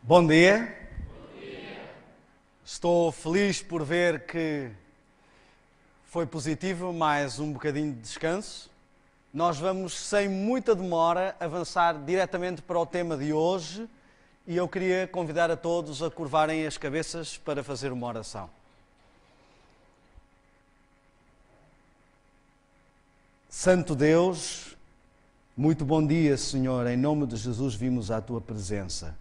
Bom dia. Estou feliz por ver que foi positivo mais um bocadinho de descanso. Nós vamos, sem muita demora, avançar diretamente para o tema de hoje e eu queria convidar a todos a curvarem as cabeças para fazer uma oração. Santo Deus, muito bom dia, Senhor. Em nome de Jesus vimos à Tua presença.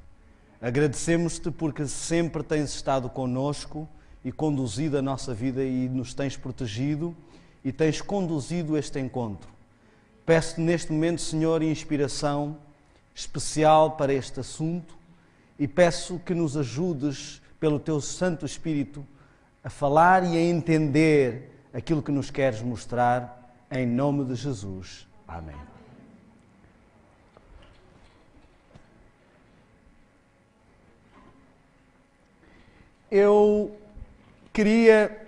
Agradecemos-te porque sempre tens estado conosco e conduzido a nossa vida e nos tens protegido e tens conduzido este encontro. Peço-te neste momento, Senhor, inspiração especial para este assunto e peço que nos ajudes pelo Teu Santo Espírito a falar e a entender aquilo que nos queres mostrar, em nome de Jesus. Amém. Eu queria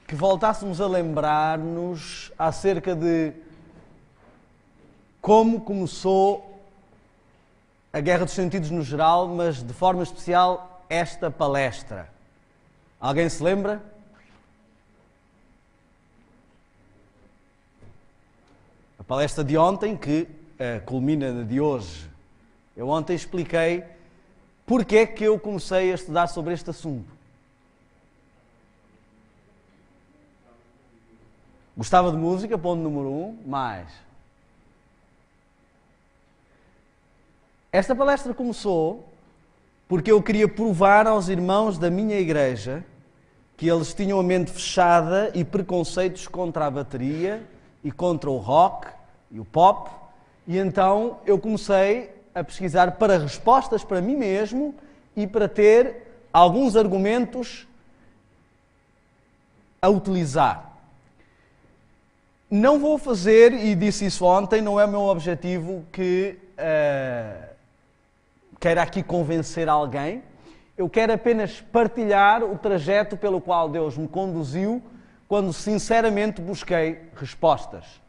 que voltássemos a lembrar-nos acerca de como começou a Guerra dos Sentidos no geral, mas de forma especial esta palestra. Alguém se lembra? A palestra de ontem, que culmina na de hoje. Eu ontem expliquei porque é que eu comecei a estudar sobre este assunto. Gostava de música, ponto número 1, mais. Esta palestra começou porque eu queria provar aos irmãos da minha igreja que eles tinham a mente fechada e preconceitos contra a bateria e contra o rock e o pop, e então eu comecei a pesquisar para respostas para mim mesmo e para ter alguns argumentos a utilizar. Não vou fazer, e disse isso ontem, não é o meu objetivo que queira aqui convencer alguém. Eu quero apenas partilhar o trajeto pelo qual Deus me conduziu quando sinceramente busquei respostas.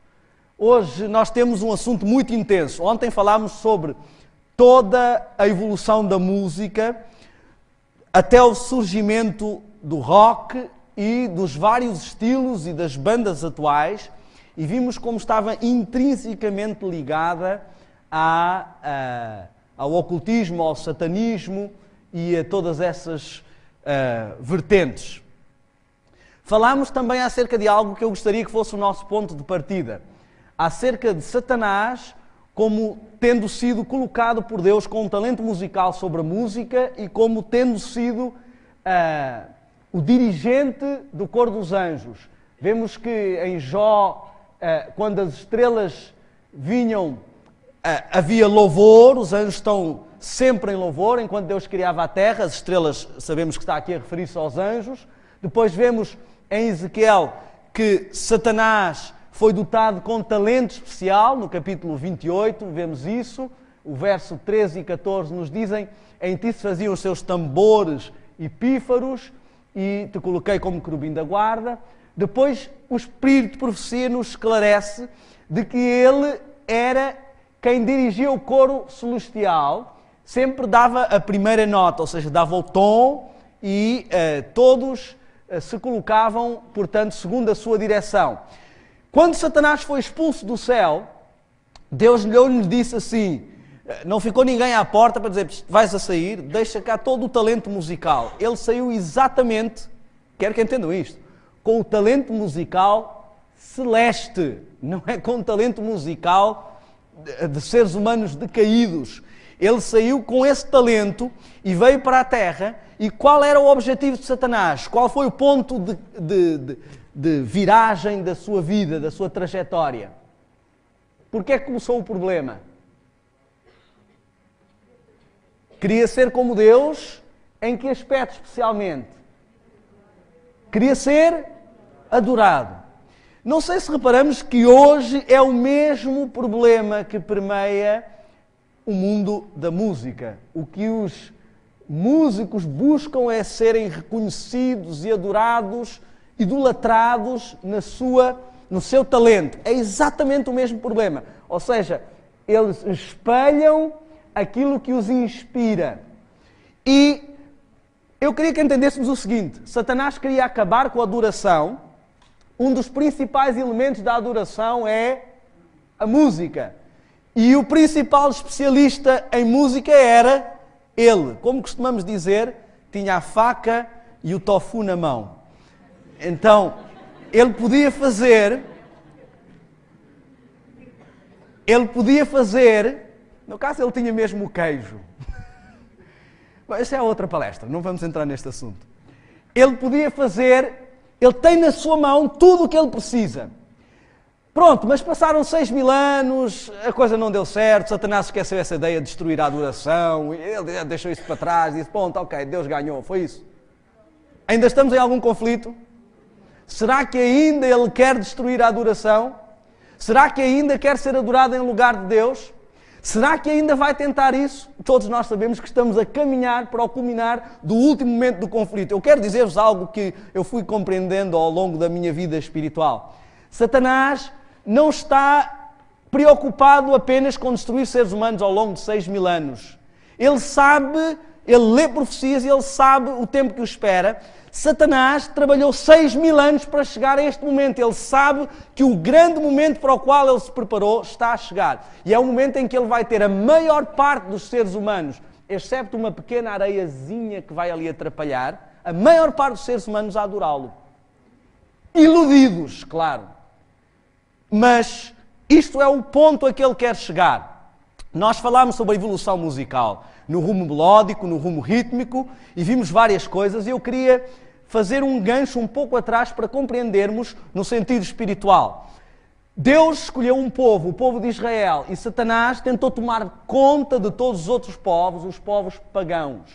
Hoje nós temos um assunto muito intenso. Ontem falámos sobre toda a evolução da música até o surgimento do rock e dos vários estilos e das bandas atuais e vimos como estava intrinsecamente ligada ao ocultismo, ao satanismo e a todas essas vertentes. Falámos também acerca de algo que eu gostaria que fosse o nosso ponto de partida, acerca de Satanás como tendo sido colocado por Deus com um talento musical sobre a música e como tendo sido o dirigente do coro dos anjos. Vemos que em Jó, quando as estrelas vinham, havia louvor, os anjos estão sempre em louvor, enquanto Deus criava a terra, as estrelas, sabemos que está aqui a referir-se aos anjos. Depois vemos em Ezequiel que Satanás foi dotado com talento especial, no capítulo 28, vemos isso. O verso 13 e 14 nos dizem: em ti se faziam os seus tambores e pífaros, e te coloquei como querubim da guarda. Depois o Espírito de Profecia nos esclarece de que ele era quem dirigia o coro celestial, sempre dava a primeira nota, ou seja, dava o tom e todos se colocavam, portanto, segundo a sua direção. Quando Satanás foi expulso do céu, Deus lhe disse assim, não ficou ninguém à porta para dizer, vais a sair, deixa cá todo o talento musical. Ele saiu exatamente, quero que entendam isto, com o talento musical celeste, não é com o talento musical de seres humanos decaídos. Ele saiu com esse talento e veio para a terra. E qual era o objetivo de Satanás? Qual foi o ponto de viragem da sua vida, da sua trajetória? Porquê é que começou o problema? Queria ser como Deus, em que aspecto especialmente? Queria ser adorado. Não sei se reparamos que hoje é o mesmo problema que permeia o mundo da música. O que os músicos buscam é serem reconhecidos e adorados, idolatrados no seu talento. É exatamente o mesmo problema. Ou seja, eles espelham aquilo que os inspira. E eu queria que entendêssemos o seguinte: Satanás queria acabar com a adoração. Um dos principais elementos da adoração é a música. E o principal especialista em música era ele. Como costumamos dizer, tinha a faca e o tofu na mão. Então, ele podia fazer, no caso ele tinha mesmo o queijo. Mas essa é outra palestra, não vamos entrar neste assunto. Ele tem na sua mão tudo o que ele precisa. Pronto, mas passaram 6.000 anos, a coisa não deu certo, Satanás esqueceu essa ideia de destruir a adoração, ele deixou isso para trás, disse, pronto, ok, Deus ganhou, foi isso. Ainda estamos em algum conflito? Será que ainda ele quer destruir a adoração? Será que ainda quer ser adorado em lugar de Deus? Será que ainda vai tentar isso? Todos nós sabemos que estamos a caminhar para o culminar do último momento do conflito. Eu quero dizer-vos algo que eu fui compreendendo ao longo da minha vida espiritual. Satanás não está preocupado apenas com destruir seres humanos ao longo de 6.000 anos. Ele lê profecias e ele sabe o tempo que o espera. Satanás trabalhou 6.000 anos para chegar a este momento. Ele sabe que o grande momento para o qual ele se preparou está a chegar. E é o momento em que ele vai ter a maior parte dos seres humanos, excepto uma pequena areiazinha que vai ali atrapalhar, a maior parte dos seres humanos a adorá-lo. Iludidos, claro. Mas isto é o ponto a que ele quer chegar. Nós falámos sobre a evolução musical, no rumo melódico, no rumo rítmico, e vimos várias coisas, e eu queria fazer um gancho um pouco atrás para compreendermos no sentido espiritual. Deus escolheu um povo, o povo de Israel, e Satanás tentou tomar conta de todos os outros povos, os povos pagãos.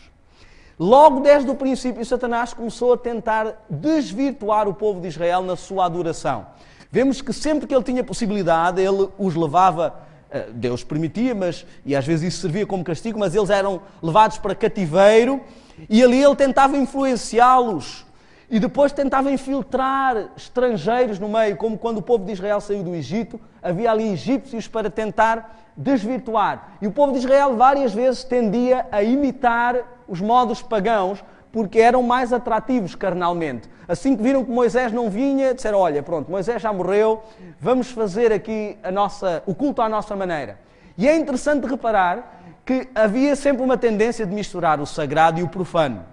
Logo desde o princípio, Satanás começou a tentar desvirtuar o povo de Israel na sua adoração. Vemos que sempre que ele tinha possibilidade, ele os levava, Deus permitia, e às vezes isso servia como castigo, mas eles eram levados para cativeiro e ali ele tentava influenciá-los e depois tentava infiltrar estrangeiros no meio, como quando o povo de Israel saiu do Egito, havia ali egípcios para tentar desvirtuar. E o povo de Israel várias vezes tendia a imitar os modos pagãos, porque eram mais atrativos carnalmente. Assim que viram que Moisés não vinha, disseram, olha, pronto, Moisés já morreu, vamos fazer aqui o culto à nossa maneira. E é interessante reparar que havia sempre uma tendência de misturar o sagrado e o profano.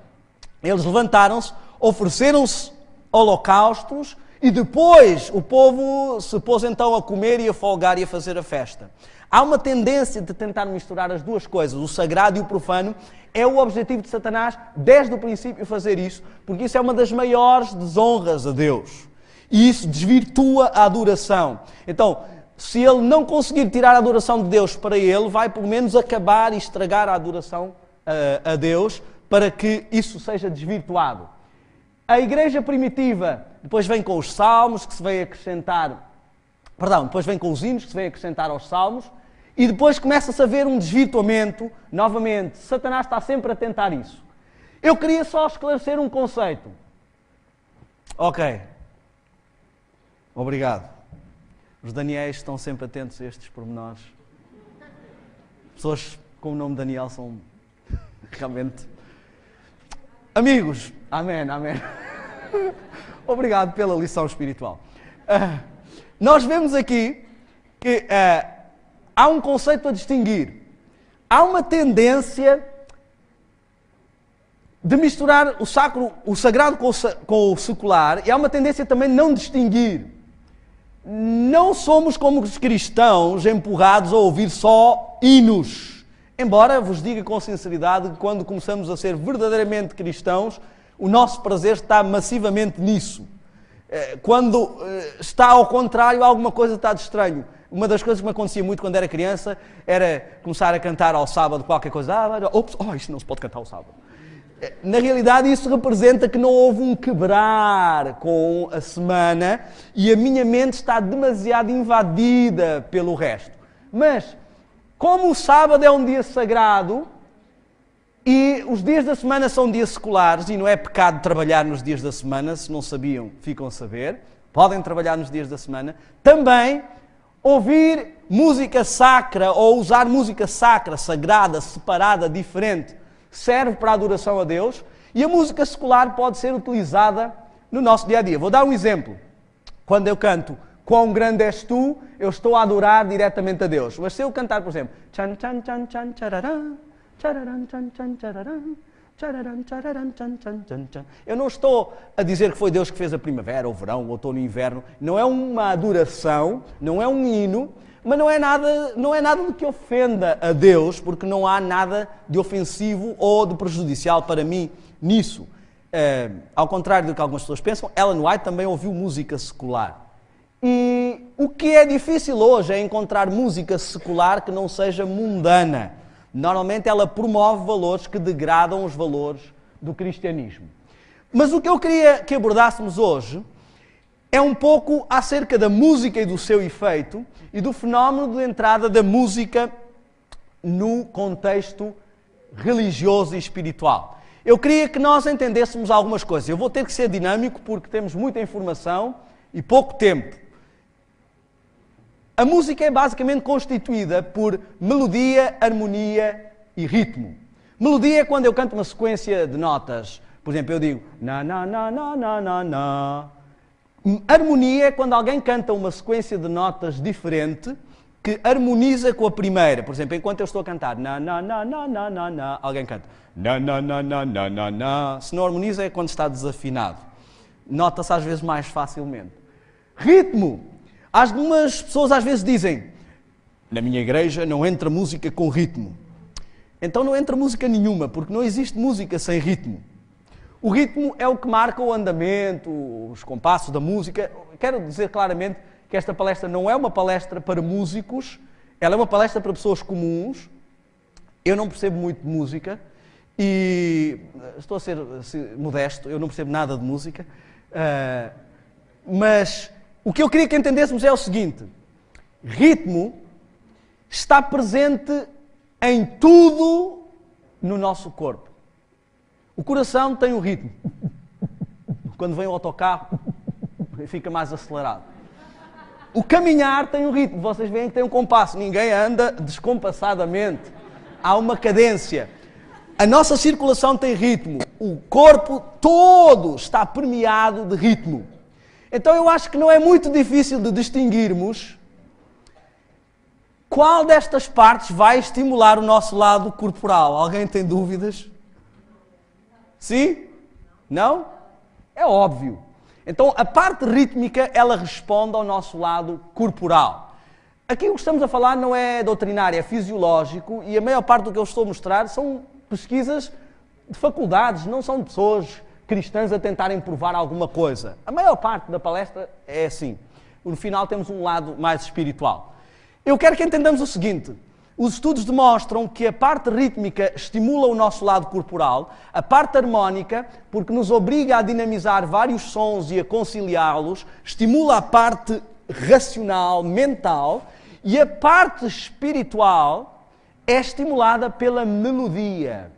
Eles levantaram-se, ofereceram-se holocaustos e depois o povo se pôs então a comer e a folgar e a fazer a festa. Há uma tendência de tentar misturar as duas coisas, o sagrado e o profano. É o objetivo de Satanás, desde o princípio, fazer isso, porque isso é uma das maiores desonras a Deus. E isso desvirtua a adoração. Então, se ele não conseguir tirar a adoração de Deus para ele, vai pelo menos acabar e estragar a adoração a Deus, para que isso seja desvirtuado. A igreja primitiva depois vem com os salmos, que se vem acrescentar... depois vem com os hinos, que se vem acrescentar aos salmos, e depois começa-se a ver um desvirtuamento. Novamente, Satanás está sempre a tentar isso. Eu queria só esclarecer um conceito. Ok. Obrigado. Os Daniéis estão sempre atentos a estes pormenores. Pessoas com o nome Daniel são realmente... Amigos. Amém, amém. Obrigado pela lição espiritual. Nós vemos aqui que há um conceito a distinguir. Há uma tendência de misturar o sagrado com o secular, e há uma tendência também de não distinguir. Não somos como os cristãos empurrados a ouvir só hinos. Embora vos diga com sinceridade que quando começamos a ser verdadeiramente cristãos, o nosso prazer está massivamente nisso. Quando está ao contrário, alguma coisa está de estranho. Uma das coisas que me acontecia muito quando era criança era começar a cantar ao sábado qualquer coisa. Isto não se pode cantar ao sábado. Na realidade, isso representa que não houve um quebrar com a semana e a minha mente está demasiado invadida pelo resto. Mas, como o sábado é um dia sagrado e os dias da semana são dias seculares, e não é pecado trabalhar nos dias da semana, se não sabiam, ficam a saber, podem trabalhar nos dias da semana, também ouvir música sacra ou usar música sacra, sagrada, separada, diferente, serve para a adoração a Deus, e a música secular pode ser utilizada no nosso dia a dia. Vou dar um exemplo. Quando eu canto Quão grande és tu, eu estou a adorar diretamente a Deus. Mas se eu cantar, por exemplo, chan chan chan chan chararam, chararam chan chan chararam, chararam chararam chan chan chan chan, eu não estou a dizer que foi Deus que fez a primavera, o verão, o outono e o inverno. Não é uma adoração, não é um hino, mas não é nada do que ofenda a Deus, porque não há nada de ofensivo ou de prejudicial para mim nisso. Ao contrário do que algumas pessoas pensam, Ellen White também ouviu música secular. E o que é difícil hoje é encontrar música secular que não seja mundana. Normalmente ela promove valores que degradam os valores do cristianismo. Mas o que eu queria que abordássemos hoje é um pouco acerca da música e do seu efeito e do fenómeno de entrada da música no contexto religioso e espiritual. Eu queria que nós entendêssemos algumas coisas. Eu vou ter que ser dinâmico porque temos muita informação e pouco tempo. A música é basicamente constituída por melodia, harmonia e ritmo. Melodia é quando eu canto uma sequência de notas. Por exemplo, eu digo na na na na na na na. Harmonia é quando alguém canta uma sequência de notas diferente que harmoniza com a primeira. Por exemplo, enquanto eu estou a cantar na na na na na na na, alguém canta na na na na na na na. Se não harmoniza é quando está desafinado. Nota-se às vezes mais facilmente. Ritmo. Algumas pessoas às vezes dizem, na minha igreja não entra música com ritmo. Então não entra música nenhuma, porque não existe música sem ritmo. O ritmo é o que marca o andamento, os compassos da música. Quero dizer claramente que esta palestra não é uma palestra para músicos, ela é uma palestra para pessoas comuns. Eu não percebo muito de música e estou a ser modesto, eu não percebo nada de música, mas o que eu queria que entendêssemos é o seguinte: ritmo está presente em tudo no nosso corpo. O coração tem um ritmo. Quando vem o autocarro, fica mais acelerado. O caminhar tem um ritmo. Vocês veem que tem um compasso. Ninguém anda descompassadamente. Há uma cadência. A nossa circulação tem ritmo. O corpo todo está permeado de ritmo. Então eu acho que não é muito difícil de distinguirmos qual destas partes vai estimular o nosso lado corporal. Alguém tem dúvidas? Sim? Não? É óbvio. Então a parte rítmica, ela responde ao nosso lado corporal. Aqui o que estamos a falar não é doutrinário, é fisiológico, e a maior parte do que eu estou a mostrar são pesquisas de faculdades, não são de pessoas cristãs a tentarem provar alguma coisa. A maior parte da palestra é assim. No final temos um lado mais espiritual. Eu quero que entendamos o seguinte: os estudos demonstram que a parte rítmica estimula o nosso lado corporal, a parte harmónica, porque nos obriga a dinamizar vários sons e a conciliá-los, estimula a parte racional, mental, e a parte espiritual é estimulada pela melodia.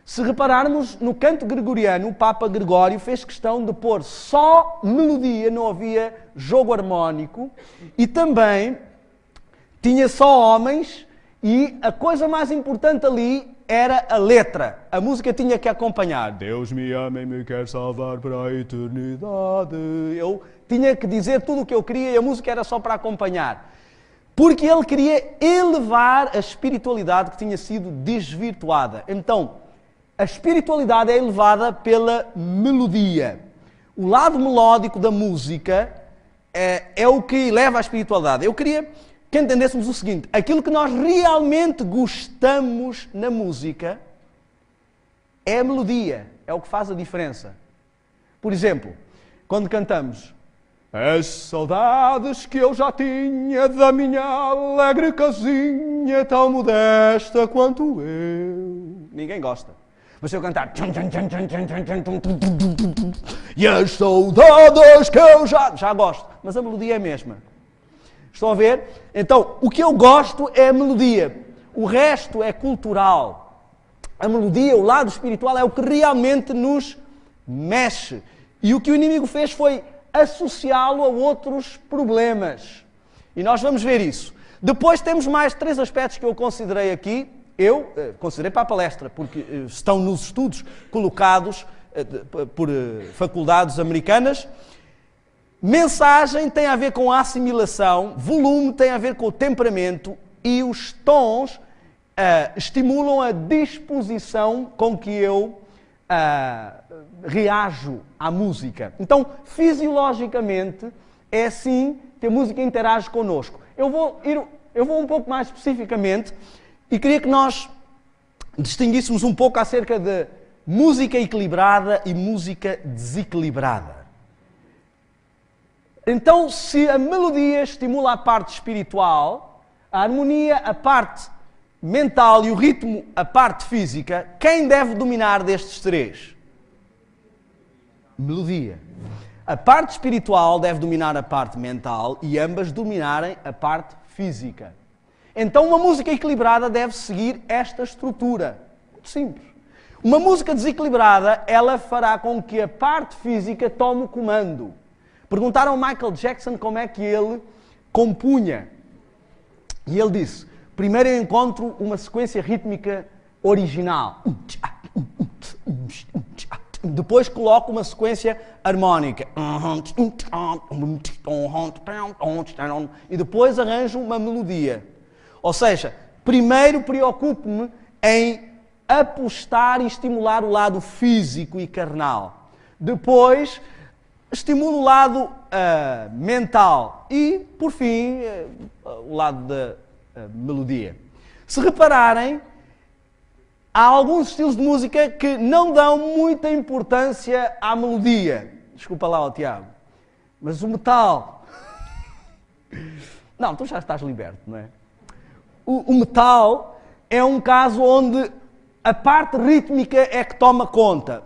Se repararmos no canto gregoriano, o Papa Gregório fez questão de pôr só melodia, não havia jogo harmónico, e também tinha só homens, e a coisa mais importante ali era a letra. A música tinha que acompanhar. Deus me ama e me quer salvar para a eternidade. Eu tinha que dizer tudo o que eu queria e a música era só para acompanhar. Porque ele queria elevar a espiritualidade que tinha sido desvirtuada. Então, a espiritualidade é elevada pela melodia. O lado melódico da música é o que eleva a espiritualidade. Eu queria que entendêssemos o seguinte: aquilo que nós realmente gostamos na música é a melodia, é o que faz a diferença. Por exemplo, quando cantamos as saudades que eu já tinha da minha alegre casinha, tão modesta quanto eu. Ninguém gosta. Mas se eu cantar e as saudades que eu já gosto, mas a melodia é a mesma. Estão a ver? Então, o que eu gosto é a melodia. O resto é cultural. A melodia, o lado espiritual, é o que realmente nos mexe. E o que o inimigo fez foi associá-lo a outros problemas. E nós vamos ver isso. Depois temos mais 3 aspectos que eu considerei aqui. Eu considerei para a palestra, porque estão nos estudos colocados por faculdades americanas. Mensagem tem a ver com a assimilação, volume tem a ver com o temperamento e os tons estimulam a disposição com que eu reajo à música. Então, fisiologicamente, é assim que a música interage connosco. Eu vou um pouco mais especificamente e queria que nós distinguíssemos um pouco acerca de música equilibrada e música desequilibrada. Então, se a melodia estimula a parte espiritual, a harmonia a parte mental e o ritmo a parte física, quem deve dominar destes 3? Melodia. A parte espiritual deve dominar a parte mental e ambas dominarem a parte física. Então, uma música equilibrada deve seguir esta estrutura. Muito simples. Uma música desequilibrada, ela fará com que a parte física tome o comando. Perguntaram ao Michael Jackson como é que ele compunha. E ele disse, primeiro eu encontro uma sequência rítmica original. Depois coloco uma sequência harmónica. E depois arranjo uma melodia. Ou seja, primeiro preocupo-me em apostar e estimular o lado físico e carnal. Depois estimulo o lado mental e, por fim, o lado da melodia. Se repararem, há alguns estilos de música que não dão muita importância à melodia. Desculpa lá, Tiago. Mas o metal... Não, tu já estás liberto, não é? O metal é um caso onde a parte rítmica é que toma conta.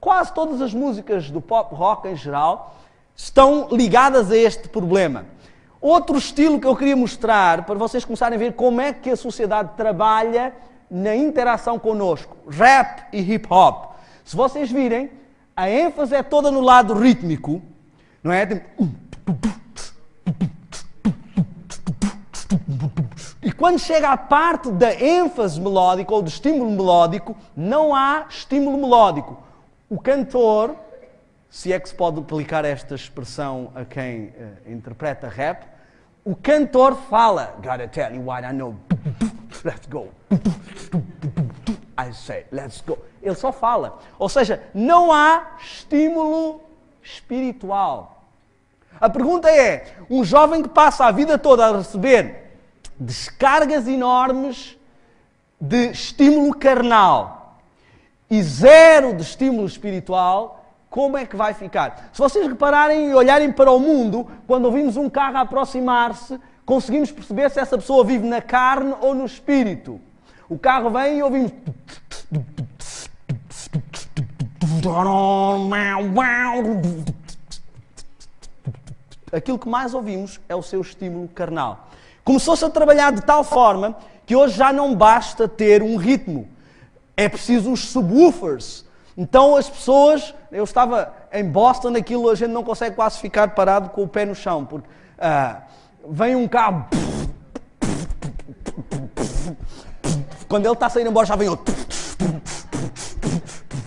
Quase todas as músicas do pop rock em geral estão ligadas a este problema. Outro estilo que eu queria mostrar, para vocês começarem a ver como é que a sociedade trabalha na interação connosco. Rap e hip hop. Se vocês virem, a ênfase é toda no lado rítmico, não é? E quando chega à parte da ênfase melódica ou do estímulo melódico, não há estímulo melódico. O cantor, se é que se pode aplicar esta expressão a quem interpreta rap, o cantor fala, gotta tell you what I know, let's go, I say, let's go. Ele só fala. Ou seja, não há estímulo espiritual. A pergunta é, um jovem que passa a vida toda a receber descargas enormes de estímulo carnal e zero de estímulo espiritual, como é que vai ficar? Se vocês repararem e olharem para o mundo, quando ouvimos um carro aproximar-se, conseguimos perceber se essa pessoa vive na carne ou no espírito. O carro vem e ouvimos... Aquilo que mais ouvimos é o seu estímulo carnal. Começou-se a trabalhar de tal forma que hoje já não basta ter um ritmo. É preciso os subwoofers. Então as pessoas... Eu estava em Boston, aquilo a gente não consegue quase ficar parado com o pé no chão, porque vem um carro... Quando ele está saindo embora já vem outro...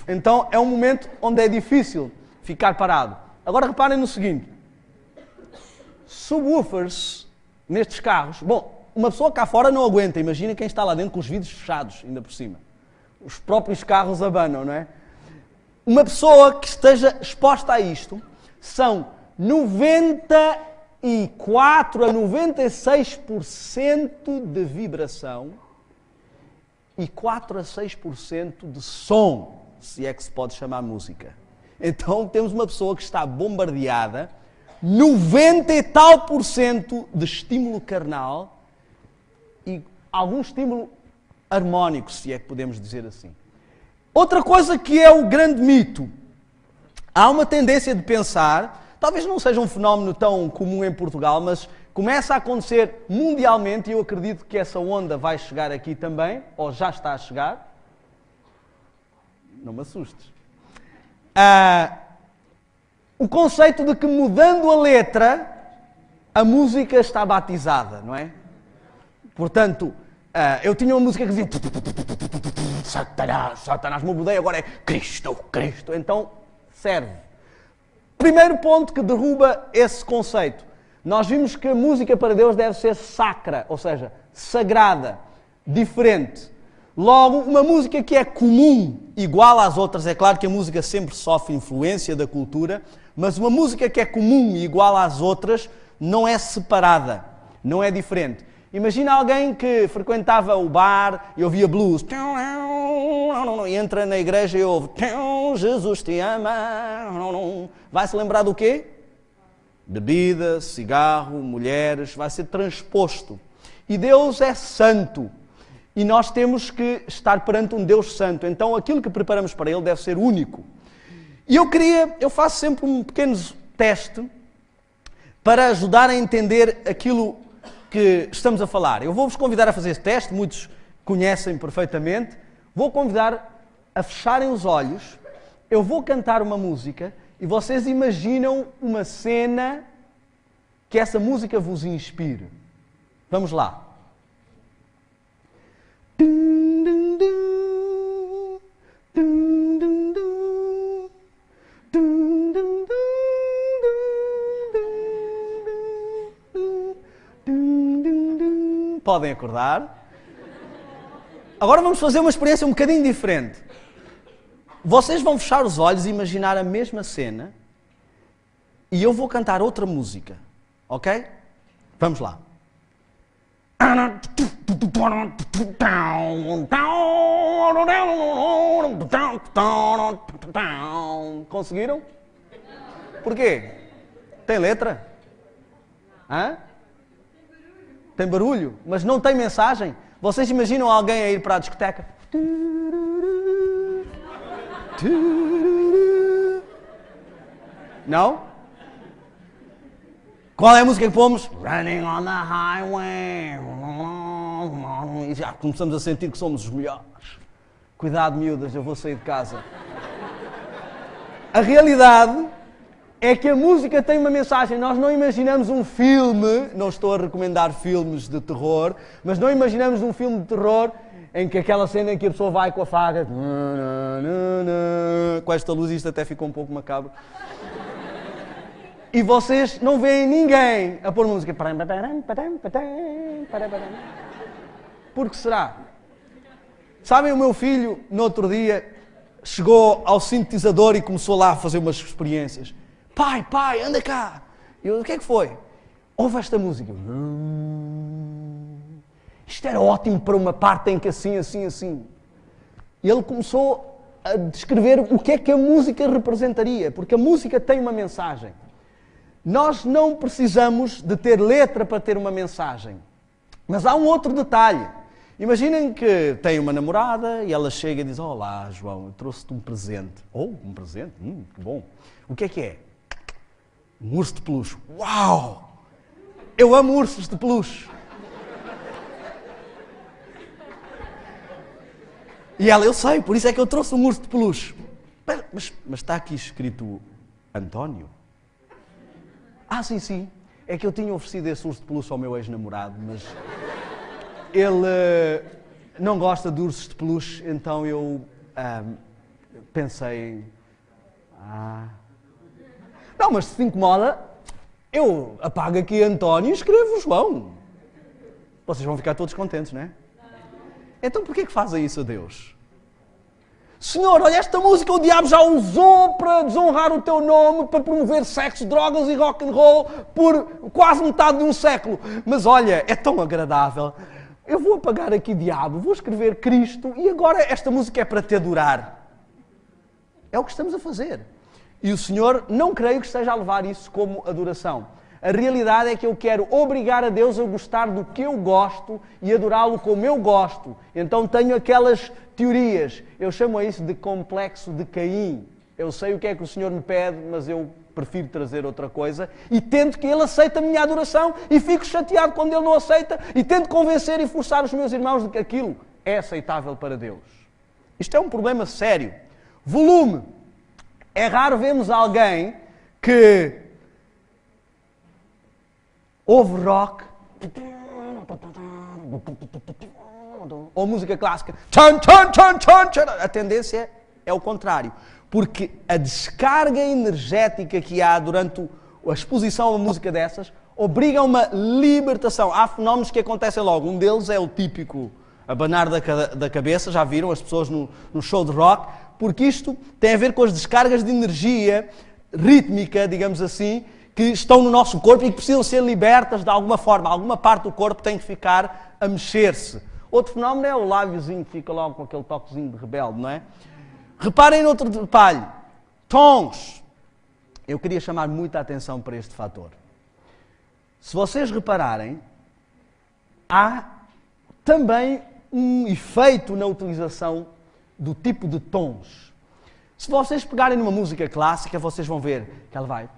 Então é um momento onde é difícil ficar parado. Agora reparem no seguinte. Subwoofers... Nestes carros, bom, uma pessoa cá fora não aguenta, imagina quem está lá dentro com os vidros fechados, ainda por cima. Os próprios carros abanam, não é? Uma pessoa que esteja exposta a isto, são 94 a 96% de vibração e 4 a 6% de som, se é que se pode chamar música. Então temos uma pessoa que está bombardeada 90 e tal % de estímulo carnal e algum estímulo harmónico, se é que podemos dizer assim. Outra coisa que é o grande mito. Há uma tendência de pensar, talvez não seja um fenómeno tão comum em Portugal, mas começa a acontecer mundialmente e eu acredito que essa onda vai chegar aqui também, ou já está a chegar. Não me assustes. O conceito de que mudando a letra, a música está batizada, não é? Portanto, eu tinha uma música que dizia Satanás, Satanás, me mudei, agora é Cristo, Cristo. Então, serve. Primeiro ponto que derruba esse conceito. Nós vimos que a música para Deus deve ser sacra, ou seja, sagrada, diferente. Logo, uma música que é comum, igual às outras, é claro que a música sempre sofre influência da cultura, mas uma música que é comum e igual às outras não é separada, não é diferente. Imagina alguém que frequentava o bar e ouvia blues, e entra na igreja e ouve Jesus te ama, vai se lembrar do quê? Bebida, cigarro, mulheres, vai ser transposto. E Deus é santo. E nós temos que estar perante um Deus santo. Então aquilo que preparamos para Ele deve ser único. E eu faço sempre um pequeno teste para ajudar a entender aquilo que estamos a falar. Eu vou-vos convidar a fazer esse teste, muitos conhecem perfeitamente. Vou convidar a fecharem os olhos. Eu vou cantar uma música e vocês imaginam uma cena que essa música vos inspire. Vamos lá. Podem acordar. Agora vamos fazer uma experiência um bocadinho diferente. Vocês vão fechar os olhos e imaginar a mesma cena e eu vou cantar outra música. Ok? Vamos lá. Conseguiram? Porquê? Tem letra? Hã? Tem barulho, mas não tem mensagem. Vocês imaginam alguém a ir para a discoteca? Não? Qual é a música que pomos? Running on the highway. E já começamos a sentir que somos os melhores. Cuidado, miúdas, eu vou sair de casa. A realidade é que a música tem uma mensagem. Nós não imaginamos um filme, não estou a recomendar filmes de terror, mas não imaginamos um filme de terror em que aquela cena em que a pessoa vai com a faca, com esta luz, isto até ficou um pouco macabro. E vocês não veem ninguém a pôr música. Por que será? Sabem, o meu filho, no outro dia, chegou ao sintetizador e começou lá a fazer umas experiências. Pai, anda cá. Eu, o que é que foi? Ouve esta música. Isto era ótimo para uma parte em que assim. E ele começou a descrever o que é que a música representaria, porque a música tem uma mensagem. Nós não precisamos de ter letra para ter uma mensagem. Mas há um outro detalhe. Imaginem que tem uma namorada e ela chega e diz: olá, João, eu trouxe-te um presente. Um presente? Que bom. O que é? Um urso de peluche. Uau! Eu amo ursos de peluche. E ela, eu sei, por isso é que eu trouxe um urso de peluche. Mas está aqui escrito António? Sim. É que eu tinha oferecido esse urso de peluche ao meu ex-namorado, mas ele não gosta de ursos de peluche, então eu pensei em... Não, mas se te incomoda, eu apago aqui António e escrevo João. Vocês vão ficar todos contentes, não é? Então porquê que fazem isso a Deus? Senhor, olha, esta música o diabo já usou para desonrar o teu nome, para promover sexo, drogas e rock and roll por quase metade de um século. Mas olha, é tão agradável. Eu vou apagar aqui diabo, vou escrever Cristo e agora esta música é para te adorar. É o que estamos a fazer. E o Senhor não creio que esteja a levar isso como adoração. A realidade é que eu quero obrigar a Deus a gostar do que eu gosto e adorá-lo como eu gosto. Então tenho aquelas teorias. Eu chamo a isso de complexo de Caim. Eu sei o que é que o Senhor me pede, mas eu prefiro trazer outra coisa. E tento que Ele aceite a minha adoração e fico chateado quando Ele não aceita e tento convencer e forçar os meus irmãos de que aquilo é aceitável para Deus. Isto é um problema sério. Volume. É raro vermos alguém que ouve rock Ou música clássica, tchan, tchan, tchan, tchan, tchan. A tendência é o contrário. Porque a descarga energética que há durante a exposição a uma música dessas obriga a uma libertação. Há fenómenos que acontecem logo. Um deles é o típico abanar da cabeça, já viram as pessoas no show de rock, porque isto tem a ver com as descargas de energia rítmica, digamos assim, que estão no nosso corpo e que precisam ser libertas de alguma forma. Alguma parte do corpo tem que ficar a mexer-se. Outro fenómeno é o lábiozinho que fica logo com aquele toquezinho de rebelde, não é? Reparem noutro detalhe. Tons. Eu queria chamar muita atenção para este fator. Se vocês repararem, há também um efeito na utilização do tipo de tons. Se vocês pegarem numa música clássica, vocês vão ver que ela vai...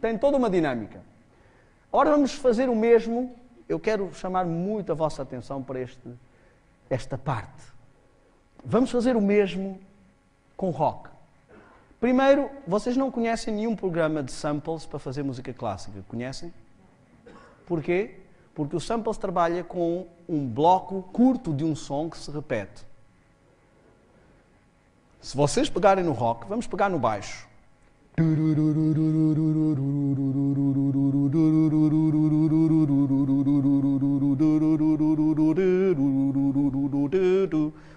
Tem toda uma dinâmica. Ora, vamos fazer o mesmo. Eu quero chamar muito a vossa atenção para esta parte. Vamos fazer o mesmo com rock. Primeiro, vocês não conhecem nenhum programa de samples para fazer música clássica. Conhecem? Porquê? Porque o samples trabalha com um bloco curto de um som que se repete. Se vocês pegarem no rock, vamos pegar no baixo.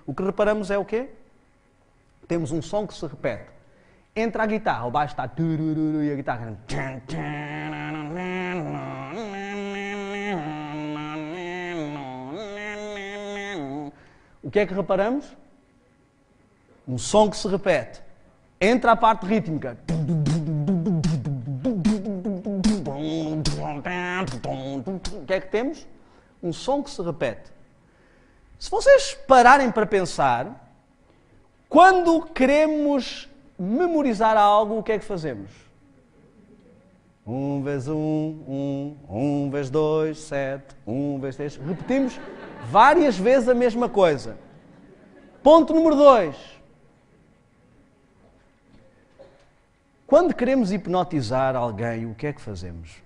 O que reparamos é o quê? Temos um som que se repete. Entra a guitarra, o baixo está e a guitarra... O que é que reparamos? Um som que se repete. Entra a parte rítmica. O que é que temos? Um som que se repete. Se vocês pararem para pensar, quando queremos memorizar algo, o que é que fazemos? 1 vezes 1, 1 vezes 2, 7, 1 vezes 3. Repetimos várias vezes a mesma coisa. Ponto número 2. Quando queremos hipnotizar alguém, o que é que fazemos?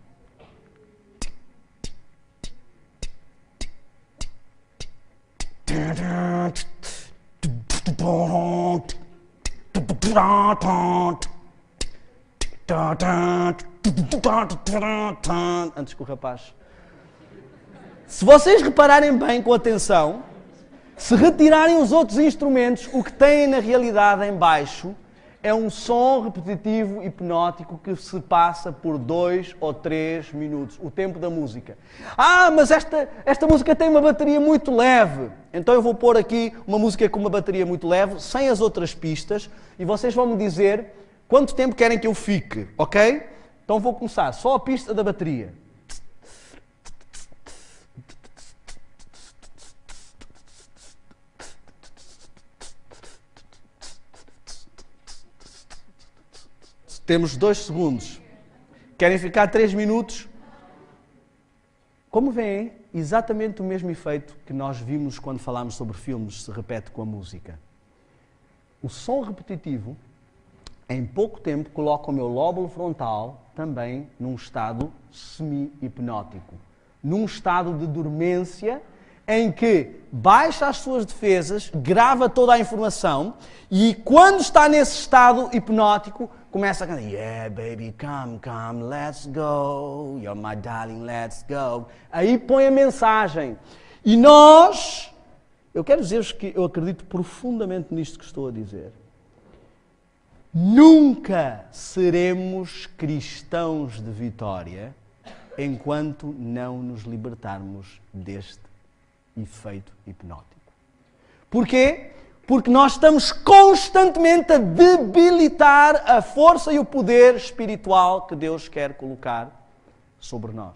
Antes que o rapaz... Se vocês repararem bem com atenção, se retirarem os outros instrumentos, o que têm na realidade em baixo é um som repetitivo hipnótico que se passa por 2 ou 3 minutos, o tempo da música. Ah, mas esta música tem uma bateria muito leve. Então eu vou pôr aqui uma música com uma bateria muito leve, sem as outras pistas, e vocês vão me dizer quanto tempo querem que eu fique, ok? Então vou começar, só a pista da bateria. Temos 2 segundos. Querem ficar 3 minutos? Como veem, exatamente o mesmo efeito que nós vimos quando falámos sobre filmes se repete com a música. O som repetitivo, em pouco tempo, coloca o meu lóbulo frontal também num estado semi-hipnótico. Num estado de dormência em que baixa as suas defesas, grava toda a informação e quando está nesse estado hipnótico, começa a cantar Yeah, baby, come, come, let's go. You're my darling, let's go. Aí põe a mensagem. E nós, eu quero dizer-vos que eu acredito profundamente nisto que estou a dizer. Nunca seremos cristãos de vitória enquanto não nos libertarmos deste efeito hipnótico. Porquê? Porque nós estamos constantemente a debilitar a força e o poder espiritual que Deus quer colocar sobre nós.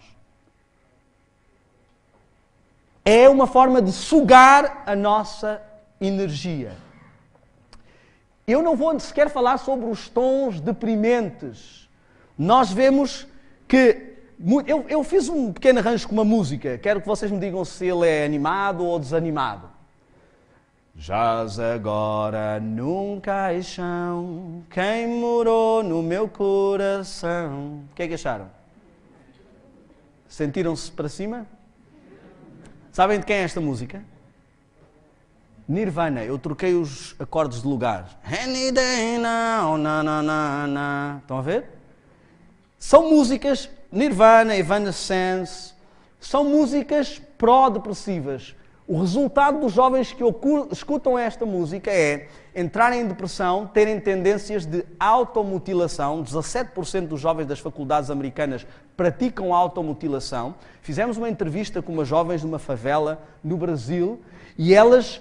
É uma forma de sugar a nossa energia. Eu não vou sequer falar sobre os tons deprimentes, nós vemos que... Eu fiz um pequeno arranjo com uma música. Quero que vocês me digam se ele é animado ou desanimado. Jaz agora num caixão, quem morou no meu coração. O que é que acharam? Sentiram-se para cima? Sabem de quem é esta música? Nirvana. Eu troquei os acordes de lugar. Any day now, na na na na. Estão a ver? São músicas, Nirvana, Evanescence, são músicas pró-depressivas. O resultado dos jovens que escutam esta música é entrarem em depressão, terem tendências de automutilação. 17% dos jovens das faculdades americanas praticam automutilação. Fizemos uma entrevista com umas jovens de uma favela no Brasil e elas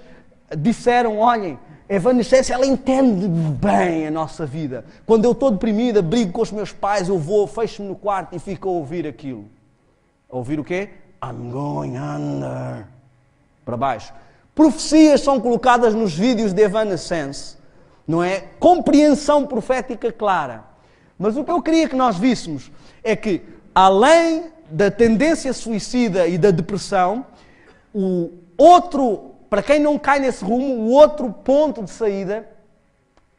disseram, olhem, a Evanescence, ela entende bem a nossa vida. Quando eu estou deprimida, brigo com os meus pais, eu vou, fecho-me no quarto e fico a ouvir aquilo. A ouvir o quê? I'm going under. Para baixo. Profecias são colocadas nos vídeos de Evanescence, não é? Compreensão profética clara. Mas o que eu queria que nós víssemos é que, além da tendência suicida e da depressão, o outro, para quem não cai nesse rumo, o outro ponto de saída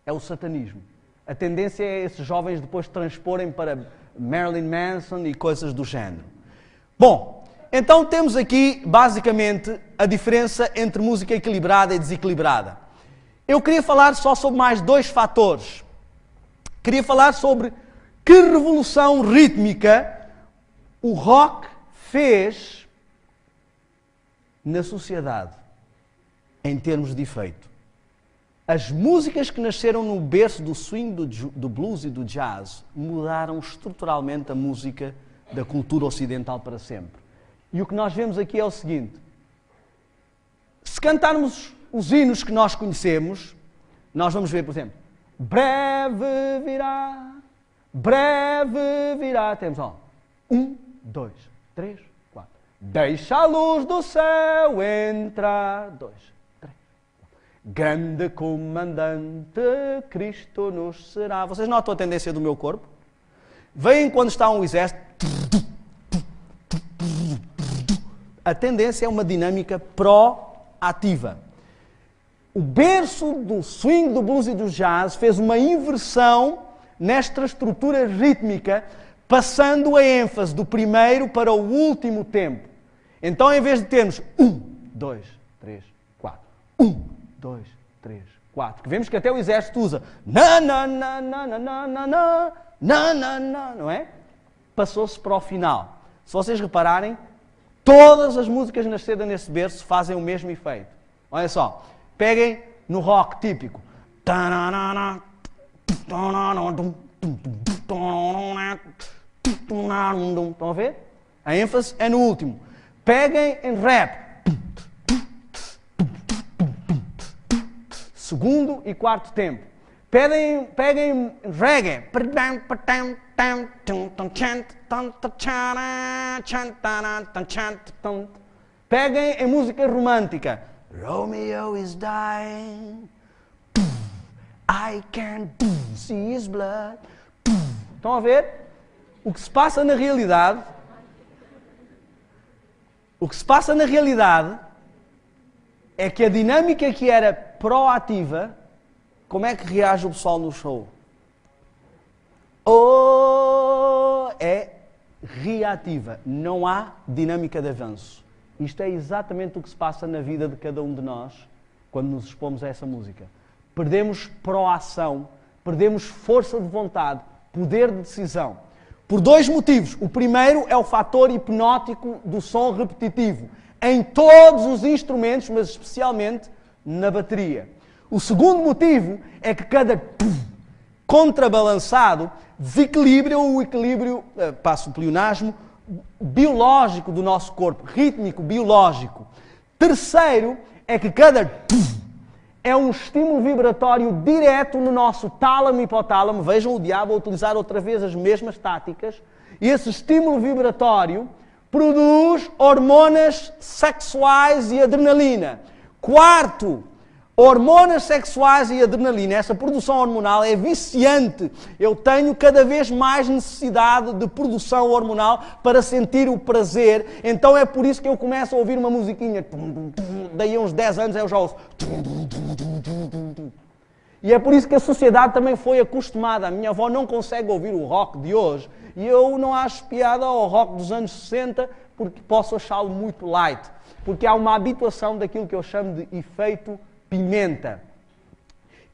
é o satanismo. A tendência é esses jovens depois transporem para Marilyn Manson e coisas do género. Bom, então temos aqui, basicamente, a diferença entre música equilibrada e desequilibrada. Eu queria falar só sobre mais dois fatores. Queria falar sobre que revolução rítmica o rock fez na sociedade, em termos de efeito. As músicas que nasceram no berço do swing, do blues e do jazz mudaram estruturalmente a música da cultura ocidental para sempre. E o que nós vemos aqui é o seguinte: se cantarmos os hinos que nós conhecemos, nós vamos ver, por exemplo, breve virá, temos, ó, 1, 2, 3, 4, deixa a luz do céu entrar, 2, 3, 4, grande comandante, Cristo nos será. Vocês notam a tendência do meu corpo? Veem quando está um exército, a tendência é uma dinâmica pró-ativa. O berço do swing, do blues e do jazz fez uma inversão nesta estrutura rítmica, passando a ênfase do primeiro para o último tempo. Então, em vez de termos 1, 2, 3, 4, 1, 2, 3, 4, que vemos que até o exército usa na, não é? Passou-se para o final. Se vocês repararem, todas as músicas nascidas nesse berço fazem o mesmo efeito. Olha só, peguem no rock típico. Estão a ver? A ênfase é no último. Peguem em rap. Segundo e quarto tempo. Peguem em reggae. Peguem em música romântica. Romeo is dying. I can see his blood. Estão a ver? O que se passa na realidade é que a dinâmica que era proativa, como é que reage o pessoal no show? É reativa. Não há dinâmica de avanço. Isto é exatamente o que se passa na vida de cada um de nós quando nos expomos a essa música. Perdemos proação, perdemos força de vontade, poder de decisão. Por dois motivos. O primeiro é o fator hipnótico do som repetitivo, em todos os instrumentos, mas especialmente na bateria. O segundo motivo é que cada contrabalançado desequilibra o equilíbrio, passo o pleonasmo, biológico do nosso corpo, rítmico, biológico. Terceiro é que cada é um estímulo vibratório direto no nosso tálamo e hipotálamo. Vejam o diabo a utilizar outra vez as mesmas táticas. E esse estímulo vibratório produz hormonas sexuais e adrenalina. Quarto, Hormonas sexuais e adrenalina, essa produção hormonal é viciante. Eu tenho cada vez mais necessidade de produção hormonal para sentir o prazer. Então é por isso que eu começo a ouvir uma musiquinha. Daí a uns 10 anos eu já ouço. E é por isso que a sociedade também foi acostumada. A minha avó não consegue ouvir o rock de hoje. E eu não acho piada ao rock dos anos 60 porque posso achá-lo muito light. Porque há uma habituação daquilo que eu chamo de efeito pimenta.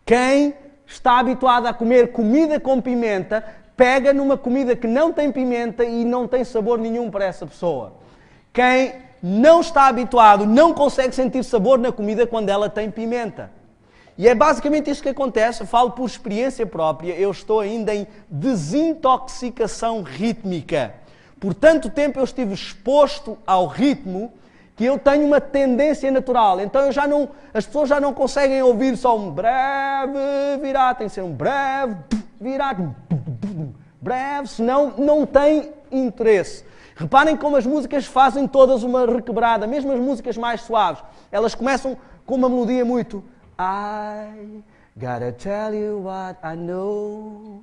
Quem está habituado a comer comida com pimenta, pega numa comida que não tem pimenta e não tem sabor nenhum para essa pessoa. Quem não está habituado não consegue sentir sabor na comida quando ela tem pimenta. E é basicamente isto que acontece. Eu falo por experiência própria. Eu estou ainda em desintoxicação rítmica. Por tanto tempo eu estive exposto ao ritmo que eu tenho uma tendência natural. Então as pessoas já não conseguem ouvir só um breve virar, tem que ser um breve virar, breve, senão não tem interesse. Reparem como as músicas fazem todas uma requebrada, mesmo as músicas mais suaves. Elas começam com uma melodia muito I gotta tell you what I know.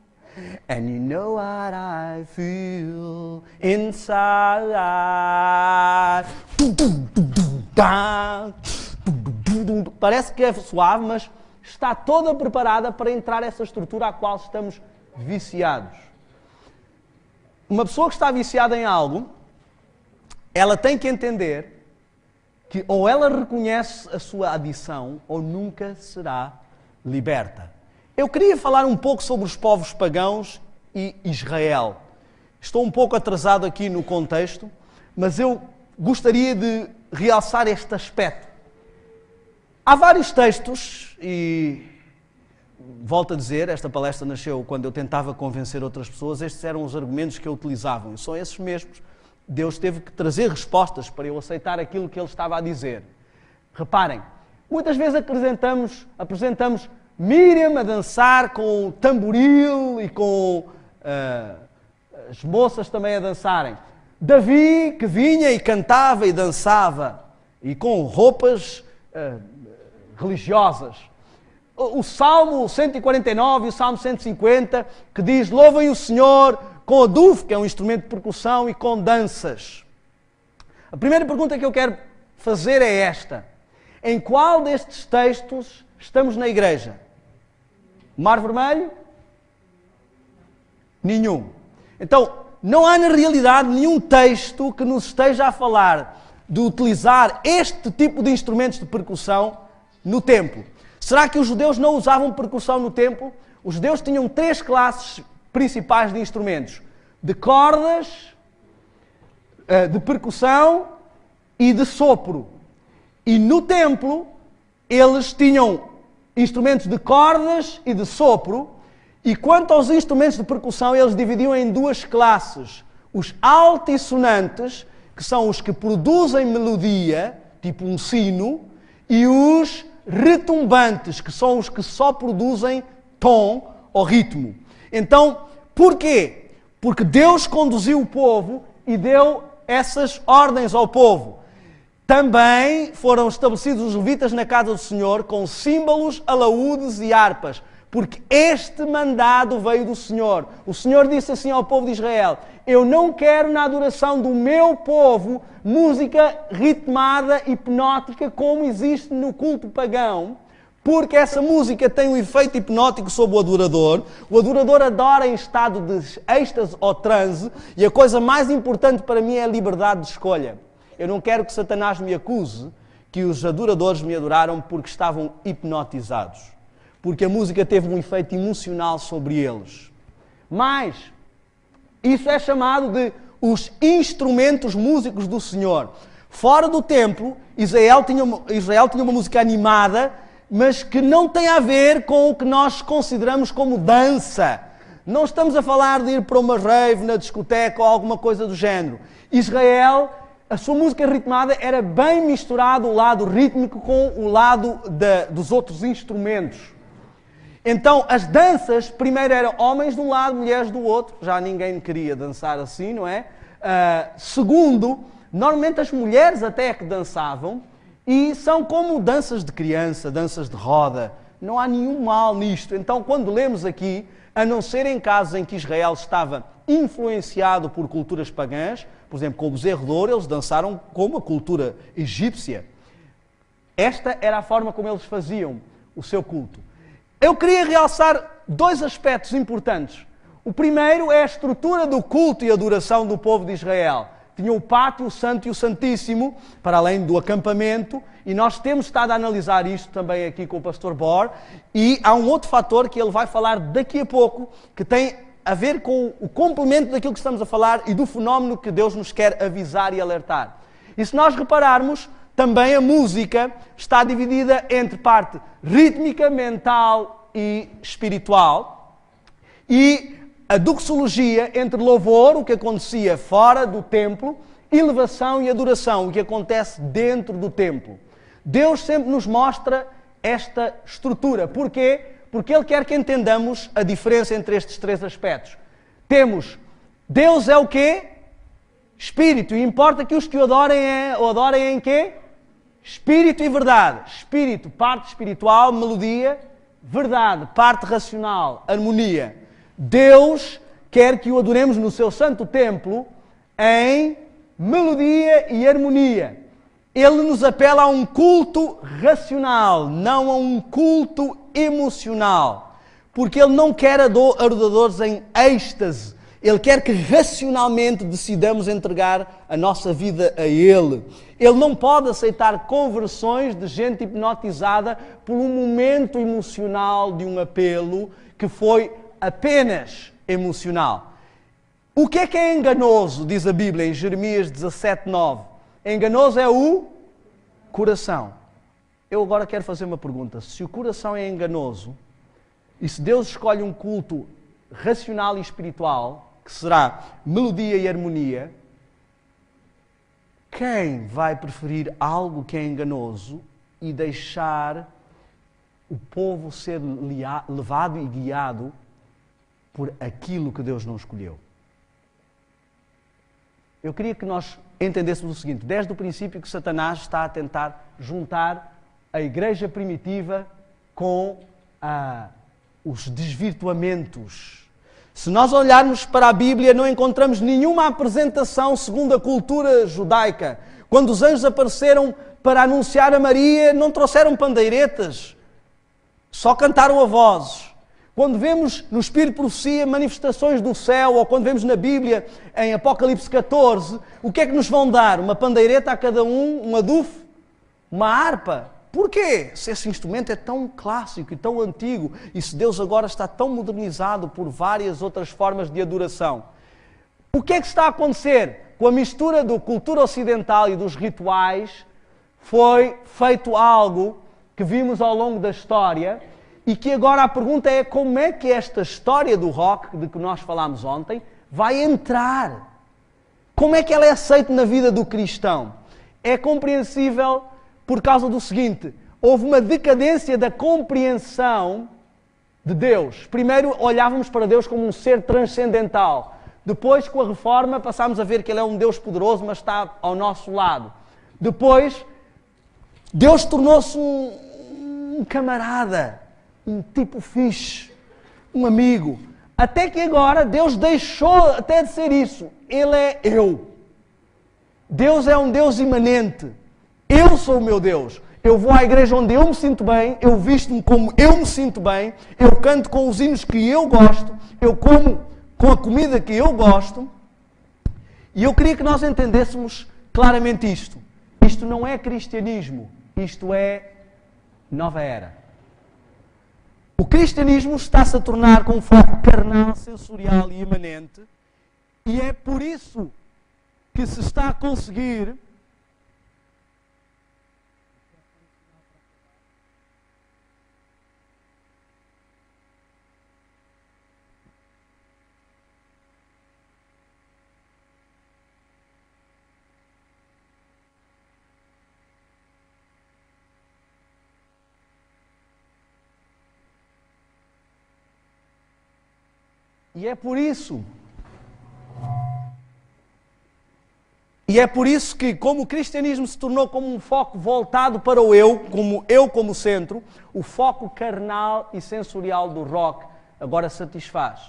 And you know what I feel inside. Parece que é suave, mas está toda preparada para entrar essa estrutura à qual estamos viciados. Uma pessoa que está viciada em algo, ela tem que entender que ou ela reconhece a sua adição ou nunca será liberta. Eu queria falar um pouco sobre os povos pagãos e Israel. Estou um pouco atrasado aqui no contexto, mas eu gostaria de realçar este aspecto. Há vários textos, e volto a dizer, esta palestra nasceu quando eu tentava convencer outras pessoas, estes eram os argumentos que eu utilizava, e são esses mesmos. Deus teve que trazer respostas para eu aceitar aquilo que ele estava a dizer. Reparem, muitas vezes apresentamos Miriam a dançar com o tamboril e com as moças também a dançarem. Davi, que vinha e cantava e dançava, e com roupas religiosas. O Salmo 149 e o Salmo 150, que diz, louvem o Senhor com adufo, que é um instrumento de percussão, e com danças. A primeira pergunta que eu quero fazer é esta. Em qual destes textos estamos na igreja? Mar Vermelho? Nenhum. Então, não há na realidade nenhum texto que nos esteja a falar de utilizar este tipo de instrumentos de percussão no templo. Será que os judeus não usavam percussão no templo? Os judeus tinham 3 classes principais de instrumentos: de cordas, de percussão e de sopro. E no templo eles tinham instrumentos de cordas e de sopro, e quanto aos instrumentos de percussão, eles dividiam em 2 classes. Os altissonantes, que são os que produzem melodia, tipo um sino, e os retumbantes, que são os que só produzem tom ou ritmo. Então, porquê? Porque Deus conduziu o povo e deu essas ordens ao povo. Também foram estabelecidos os levitas na casa do Senhor com símbolos, alaúdes e harpas, porque este mandado veio do Senhor. O Senhor disse assim ao povo de Israel: eu não quero na adoração do meu povo música ritmada, hipnótica, como existe no culto pagão, porque essa música tem um efeito hipnótico sobre o adorador adora em estado de êxtase ou transe, e a coisa mais importante para mim é a liberdade de escolha. Eu não quero que Satanás me acuse que os adoradores me adoraram porque estavam hipnotizados, porque a música teve um efeito emocional sobre eles. Mas isso é chamado de os instrumentos músicos do Senhor. Fora do templo, Israel tinha uma música animada, mas que não tem a ver com o que nós consideramos como dança. Não estamos a falar de ir para uma rave na discoteca ou alguma coisa do género. Israel, a sua música ritmada era bem misturado o lado rítmico com o lado dos outros instrumentos. Então, as danças, primeiro eram homens de um lado, mulheres do outro. Já ninguém queria dançar assim, não é? Segundo, normalmente as mulheres até que dançavam, E são como danças de criança, danças de roda. Não há nenhum mal nisto. Então, quando lemos aqui, a não ser em casos em que Israel estava influenciado por culturas pagãs, por exemplo, com o bezerro de ouro, eles dançaram como a cultura egípcia. Esta era a forma como eles faziam o seu culto. Eu queria realçar dois aspectos importantes. O primeiro é a estrutura do culto e adoração do povo de Israel. Tinha o pátio, o santo e o santíssimo, para além do acampamento, e nós temos estado a analisar isto também aqui com o pastor Bor, e há um outro fator que ele vai falar daqui a pouco, que tem a ver com o complemento daquilo que estamos a falar e do fenómeno que Deus nos quer avisar e alertar. E se nós repararmos, também a música está dividida entre parte rítmica, mental e espiritual, e a doxologia entre louvor, o que acontecia fora do templo, elevação e adoração, o que acontece dentro do templo. Deus sempre nos mostra esta estrutura. Porquê? Porque Ele quer que entendamos a diferença entre estes três aspectos. Temos, Deus é o quê? Espírito. E importa que os que o adorem em quê? Espírito e verdade. Espírito, parte espiritual, melodia. Verdade, parte racional, harmonia. Deus quer que o adoremos no seu santo templo em melodia e harmonia. Ele nos apela a um culto racional, não a um culto emocional. Porque Ele não quer adoradores em êxtase. Ele quer que racionalmente decidamos entregar a nossa vida a Ele. Ele não pode aceitar conversões de gente hipnotizada por um momento emocional de um apelo que foi apenas emocional. O que é enganoso, diz a Bíblia em Jeremias 17:9? Enganoso é o coração. Eu agora quero fazer uma pergunta. Se o coração é enganoso, e se Deus escolhe um culto racional e espiritual, que será melodia e harmonia, quem vai preferir algo que é enganoso e deixar o povo ser levado e guiado por aquilo que Deus não escolheu? Eu queria que nós entendêssemos o seguinte: desde o princípio que Satanás está a tentar juntar a igreja primitiva com os desvirtuamentos. Se nós olharmos para a Bíblia, não encontramos nenhuma apresentação segundo a cultura judaica. Quando os anjos apareceram para anunciar a Maria, não trouxeram pandeiretas, só cantaram a vozes. Quando vemos no Espírito de Profecia manifestações do céu, ou quando vemos na Bíblia, em Apocalipse 14, o que é que nos vão dar? Uma pandeireta a cada um adufo? Uma harpa? Porquê? Se esse instrumento é tão clássico e tão antigo, e se Deus agora está tão modernizado por várias outras formas de adoração. O que é que está a acontecer? Com a mistura da cultura ocidental e dos rituais, foi feito algo que vimos ao longo da história, e que agora a pergunta é: como é que esta história do rock, de que nós falámos ontem, vai entrar? Como é que ela é aceita na vida do cristão? É compreensível por causa do seguinte: houve uma decadência da compreensão de Deus. Primeiro olhávamos para Deus como um ser transcendental. Depois, com a Reforma, passámos a ver que Ele é um Deus poderoso, mas está ao nosso lado. Depois, Deus tornou-se um camarada, um tipo fixe, um amigo. Até que agora Deus deixou até de ser isso. Ele é eu. Deus é um Deus imanente. Eu sou o meu Deus. Eu vou à igreja onde eu me sinto bem, eu visto-me como eu me sinto bem, eu canto com os hinos que eu gosto, eu como com a comida que eu gosto. E eu queria que nós entendêssemos claramente isto. Isto não é cristianismo, isto é nova era. O cristianismo está-se a tornar com um foco carnal, sensorial e imanente, e é por isso que se está a conseguir E é por isso E é por isso que, como o cristianismo se tornou como um foco voltado para o eu como centro, o foco carnal e sensorial do rock agora satisfaz.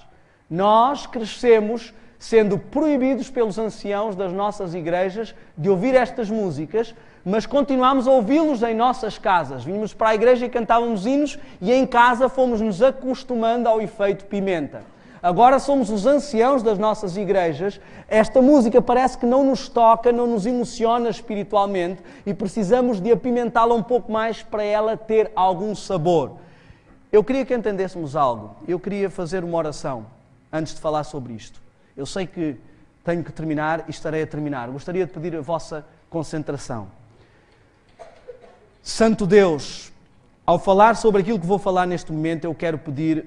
Nós crescemos sendo proibidos pelos anciãos das nossas igrejas de ouvir estas músicas, mas continuámos a ouvi-los em nossas casas. Vínhamos para a igreja e cantávamos hinos e em casa fomos nos acostumando ao efeito pimenta. Agora somos os anciãos das nossas igrejas, esta música parece que não nos toca, não nos emociona espiritualmente e precisamos de apimentá-la um pouco mais para ela ter algum sabor. Eu queria que entendêssemos algo, eu queria fazer uma oração antes de falar sobre isto. Eu sei que tenho que terminar e estarei a terminar. Gostaria de pedir a vossa concentração. Santo Deus, ao falar sobre aquilo que vou falar neste momento, eu quero pedir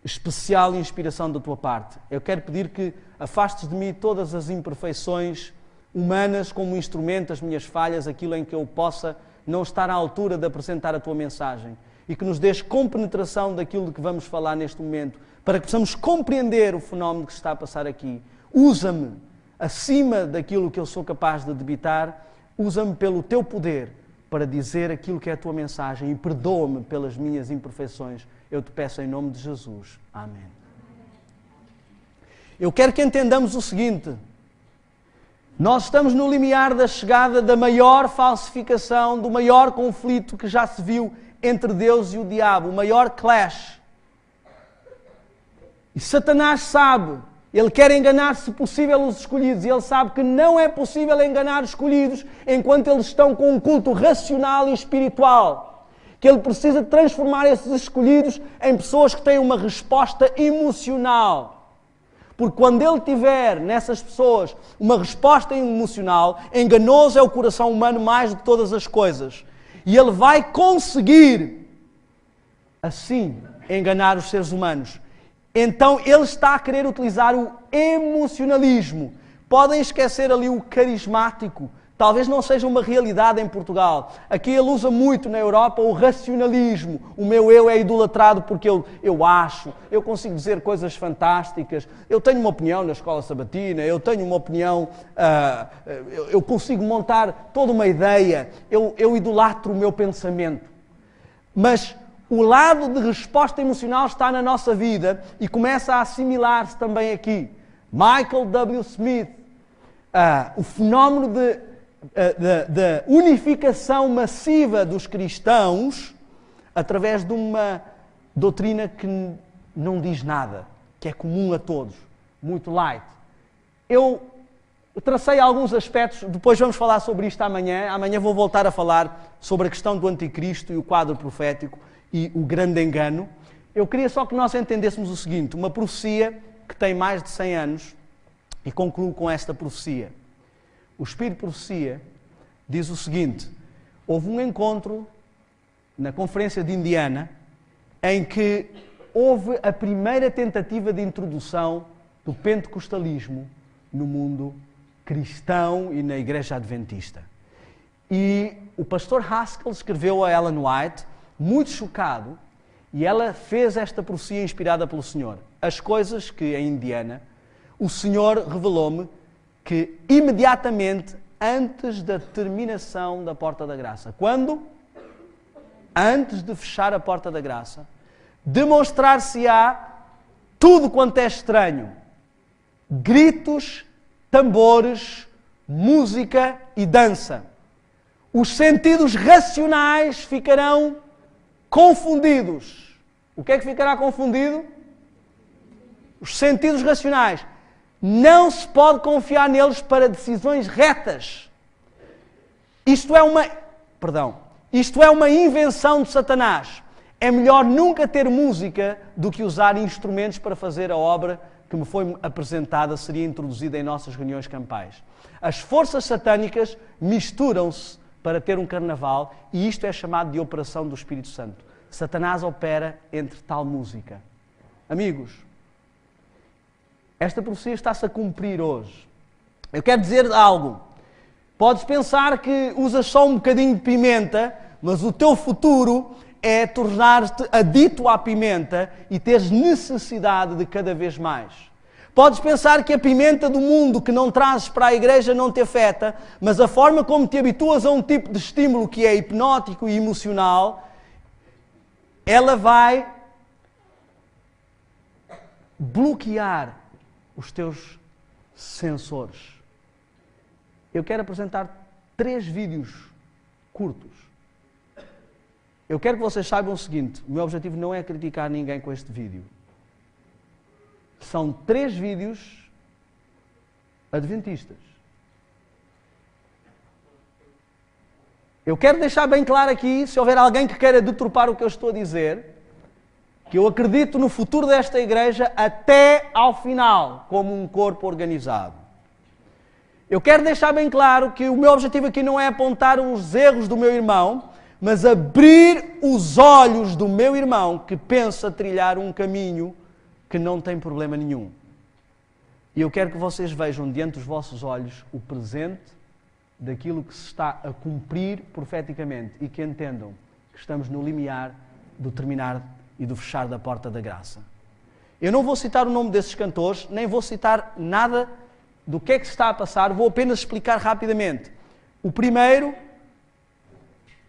especial inspiração da tua parte. Eu quero pedir que afastes de mim todas as imperfeições humanas como instrumento das minhas falhas, aquilo em que eu possa não estar à altura de apresentar a tua mensagem e que nos dês compenetração daquilo de que vamos falar neste momento, para que possamos compreender o fenómeno que se está a passar aqui. Usa-me acima daquilo que eu sou capaz de debitar, usa-me pelo teu poder para dizer aquilo que é a tua mensagem e perdoa-me pelas minhas imperfeições. Eu te peço em nome de Jesus. Amém. Eu quero que entendamos o seguinte. Nós estamos no limiar da chegada da maior falsificação, do maior conflito que já se viu entre Deus e o diabo, o maior clash. E Satanás sabe, ele quer enganar, se possível, os escolhidos. E ele sabe que não é possível enganar os escolhidos enquanto eles estão com um culto racional e espiritual. Que ele precisa transformar esses escolhidos em pessoas que têm uma resposta emocional. Porque quando ele tiver nessas pessoas uma resposta emocional, enganoso é o coração humano mais de todas as coisas. E ele vai conseguir, assim, enganar os seres humanos. Então ele está a querer utilizar o emocionalismo. Podem esquecer ali o carismático. Talvez não seja uma realidade em Portugal. Aqui ele usa muito na Europa o racionalismo. O meu eu é idolatrado porque eu acho, eu consigo dizer coisas fantásticas, eu tenho uma opinião na escola sabatina, eu tenho uma opinião, eu consigo montar toda uma ideia, eu idolatro o meu pensamento. Mas o lado de resposta emocional está na nossa vida e começa a assimilar-se também aqui. Michael W. Smith, o fenómeno da unificação massiva dos cristãos através de uma doutrina que não diz nada, que é comum a todos, muito light. Eu tracei alguns aspectos, depois vamos falar sobre isto amanhã. Amanhã vou voltar a falar sobre a questão do anticristo e o quadro profético e o grande engano. Eu queria só que nós entendêssemos o seguinte, uma profecia que tem mais de 100 anos, e concluo com esta profecia. O Espírito de Profecia diz o seguinte: houve um encontro na Conferência de Indiana em que houve a primeira tentativa de introdução do pentecostalismo no mundo cristão e na Igreja Adventista. E o pastor Haskell escreveu a Ellen White, muito chocado, e ela fez esta profecia inspirada pelo Senhor. As coisas que em Indiana o Senhor revelou-me que imediatamente antes da terminação da Porta da Graça, quando? Antes de fechar a Porta da Graça, demonstrar-se-á tudo quanto é estranho. Gritos, tambores, música e dança. Os sentidos racionais ficarão confundidos. O que é que ficará confundido? Os sentidos racionais. Não se pode confiar neles para decisões retas. Isto é uma invenção de Satanás. É melhor nunca ter música do que usar instrumentos para fazer a obra que me foi apresentada, seria introduzida em nossas reuniões campais. As forças satânicas misturam-se para ter um carnaval e isto é chamado de operação do Espírito Santo. Satanás opera entre tal música. Amigos, esta profecia está-se a cumprir hoje. Eu quero dizer algo. Podes pensar que usas só um bocadinho de pimenta, mas o teu futuro é tornar-te adito à pimenta e teres necessidade de cada vez mais. Podes pensar que a pimenta do mundo que não trazes para a igreja não te afeta, mas a forma como te habituas a um tipo de estímulo que é hipnótico e emocional, ela vai bloquear os teus sensores. Eu quero apresentar 3 vídeos curtos. Eu quero que vocês saibam o seguinte: o meu objetivo não é criticar ninguém com este vídeo. São 3 vídeos adventistas. Eu quero deixar bem claro aqui, se houver alguém que queira deturpar o que eu estou a dizer, que eu acredito no futuro desta igreja até ao final, como um corpo organizado. Eu quero deixar bem claro que o meu objetivo aqui não é apontar os erros do meu irmão, mas abrir os olhos do meu irmão que pensa trilhar um caminho que não tem problema nenhum. E eu quero que vocês vejam diante dos vossos olhos o presente daquilo que se está a cumprir profeticamente e que entendam que estamos no limiar do terminar e do fechar da porta da graça. Eu não vou citar o nome desses cantores, nem vou citar nada do que é que se está a passar, vou apenas explicar rapidamente. O primeiro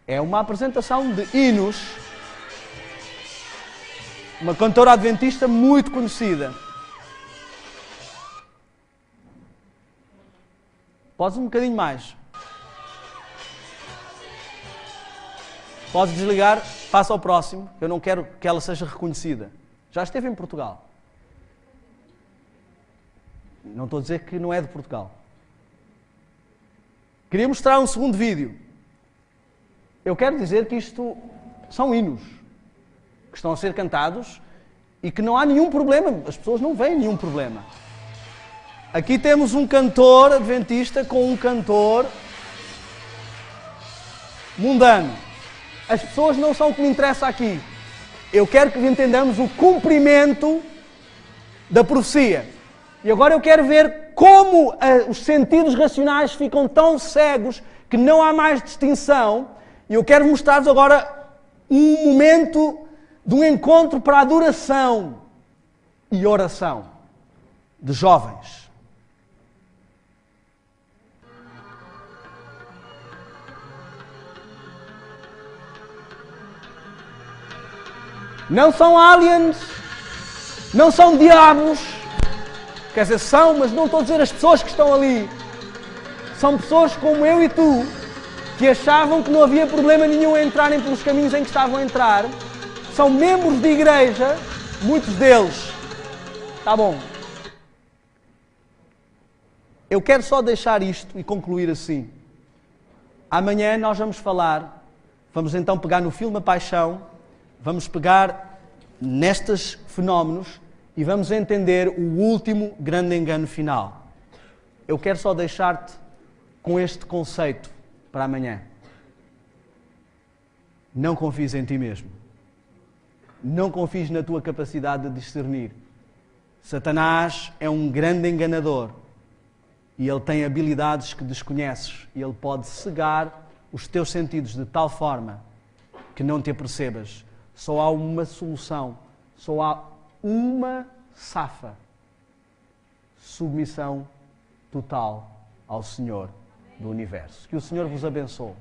é uma apresentação de hinos, uma cantora adventista muito conhecida. Podes um bocadinho mais. Podes desligar, passa ao próximo. Eu não quero que ela seja reconhecida. Já esteve em Portugal. Não estou a dizer que não é de Portugal. Queria mostrar um segundo vídeo. Eu quero dizer que isto são hinos que estão a ser cantados e que não há nenhum problema. As pessoas não veem nenhum problema. Aqui temos um cantor adventista com um cantor mundano. As pessoas não são o que me interessa aqui. Eu quero que entendamos o cumprimento da profecia. E agora eu quero ver como os sentidos racionais ficam tão cegos que não há mais distinção. E eu quero mostrar-vos agora um momento de um encontro para adoração e oração de jovens. Não são aliens, não são diabos, quer dizer, são, mas não estou a dizer as pessoas que estão ali. São pessoas como eu e tu, que achavam que não havia problema nenhum em entrarem pelos caminhos em que estavam a entrar. São membros de igreja, muitos deles. Tá bom. Eu quero só deixar isto e concluir assim. Amanhã nós vamos então pegar no filme A Paixão, vamos pegar nestes fenómenos e vamos entender o último grande engano final. Eu quero só deixar-te com este conceito para amanhã. Não confies em ti mesmo. Não confies na tua capacidade de discernir. Satanás é um grande enganador e ele tem habilidades que desconheces e ele pode cegar os teus sentidos de tal forma que não te apercebas. Só há uma solução, só há uma safa: submissão total ao Senhor do Universo. Que o Senhor vos abençoe.